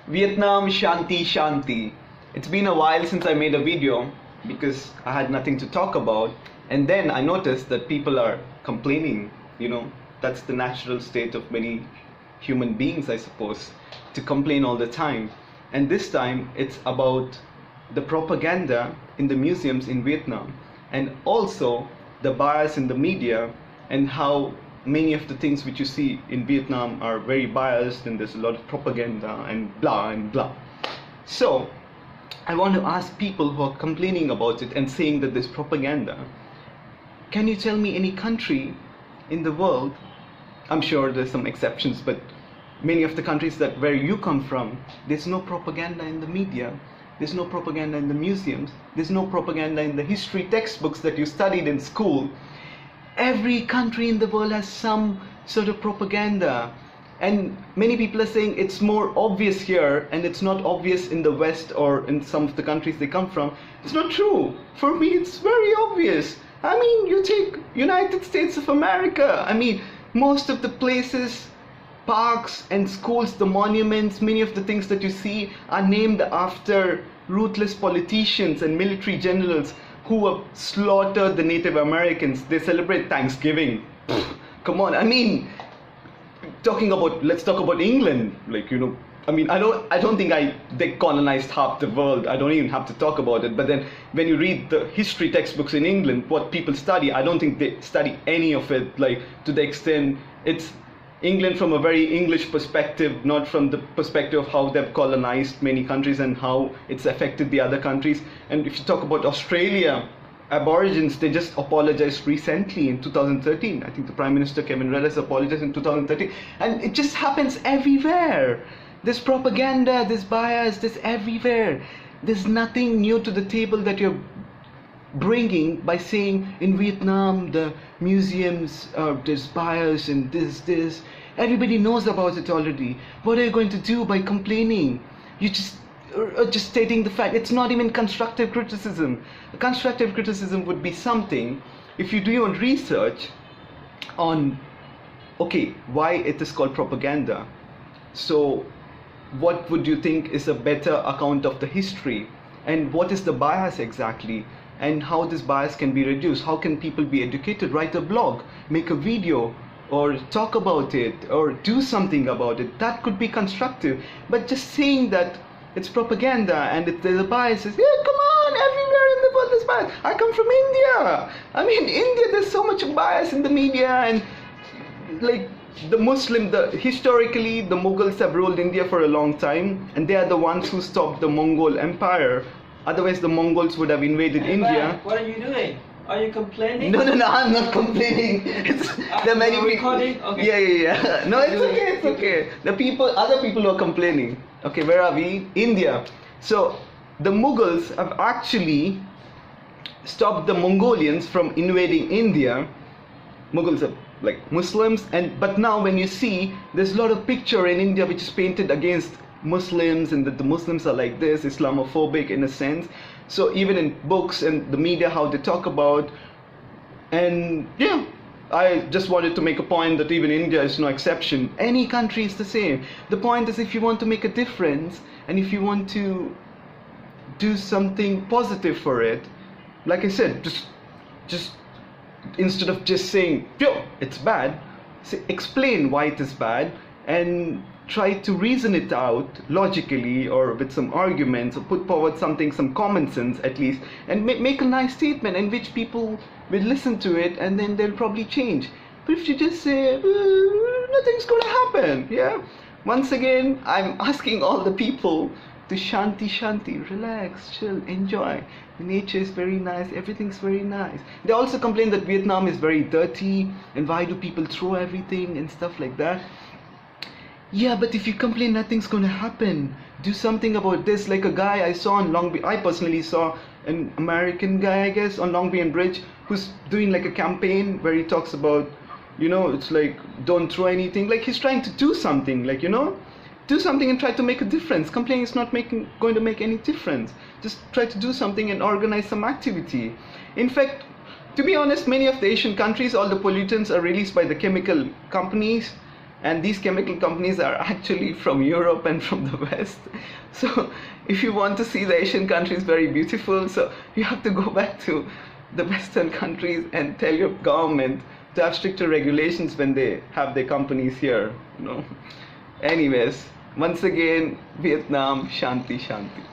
Vietnam, Shanti Shanti. It's been a while since I made a video because I had nothing to talk about, and then I noticed that people are complaining. That's the natural state of many human beings, I suppose, to complain all the time. And this time it's about the propaganda in the museums in Vietnam, and also the bias in the media, and how many of the things which you see in Vietnam are very biased, and there's a lot of propaganda and blah and blah. So I want to ask people who are complaining about it and saying that there's propaganda, can you tell me any country in the world? I'm sure there's some exceptions, but many of the countries that where you come from, there's no propaganda in the media, there's no propaganda in the museums, there's no propaganda in the history textbooks that you studied in school. Every country in the world has some sort of propaganda, and many people are saying it's more obvious here and it's not obvious in the West or in some of the countries they come from. It's not true. For me, it's very obvious. I mean, you take United States of America. I mean, most of the places, parks and schools, the monuments, many of the things that you see are named after ruthless politicians and military generals who have slaughtered the Native Americans. They celebrate Thanksgiving. Come on, I mean, let's talk about England. I mean, I don't think they colonized half the world. I don't even have to talk about it. But then when you read the history textbooks in England, what people study, I don't think they study any of it, to the extent it's England from a very English perspective, not from the perspective of how they've colonized many countries and how it's affected the other countries. And if you talk about Australia, Aborigines, they just apologized recently in 2013. I think the Prime Minister Kevin Rudd has apologized in 2013. And it just happens everywhere. There's propaganda, there's bias, there's everywhere. There's nothing new to the table that you're bringing by saying in Vietnam the museums there's bias and this. Everybody knows about it already. What are you going to do by complaining? You just stating the fact. It's not even constructive criticism. Constructive criticism would be something if you do your own research on why it is called propaganda. So what would you think is a better account of the history, and what is the bias exactly, and how this bias can be reduced? How can people be educated? Write a blog, make a video, or talk about it, or do something about it. That could be constructive. But just saying that it's propaganda and if there's a bias, come on, everywhere in the world there's bias. I come from India. I mean, India, there's so much bias in the media, and historically the Mughals have ruled India for a long time, and they are the ones who stopped the Mongol Empire. Otherwise the Mongols would have invaded India. What are you doing? Are you complaining? No, I'm not complaining. There are many people. Recording? Okay. Yeah. No, it's okay. Other people who are complaining. Okay, where are we? India. So the Mughals have actually stopped the Mongolians from invading India. Mughals are Muslims, but now when you see, there's a lot of picture in India which is painted against Muslims, and that the Muslims are like this, Islamophobic in a sense. So even in books and the media, how they talk about, and yeah, I just wanted to make a point that even India is no exception. Any country is the same. The point is, if you want to make a difference, and if you want to do something positive for it, like I said, just instead of just saying, it's bad, explain why it is bad, and try to reason it out logically or with some arguments, or put forward some common sense at least, and make a nice statement in which people will listen to it, and then they'll probably change. But if you just say, nothing's going to happen, yeah? Once again, I'm asking all the people to Shanti Shanti, relax, chill, enjoy. The nature is very nice, everything's very nice. They also complain that Vietnam is very dirty, and why do people throw everything and stuff like that. Yeah, but if you complain, nothing's going to happen. Do something about this. Like a guy I saw on Long Beach, I personally saw an American guy, I guess, on Long Beach Bridge, who's doing a campaign where he talks about, it's don't throw anything. He's trying to do something, do something and try to make a difference. Complaining is not going to make any difference. Just try to do something and organize some activity. In fact, to be honest, many of the Asian countries, all the pollutants are released by the chemical companies. And these chemical companies are actually from Europe and from the West. So if you want to see the Asian countries very beautiful, so you have to go back to the Western countries and tell your government to have stricter regulations when they have their companies here. Anyways, once again, Vietnam, Shanti Shanti.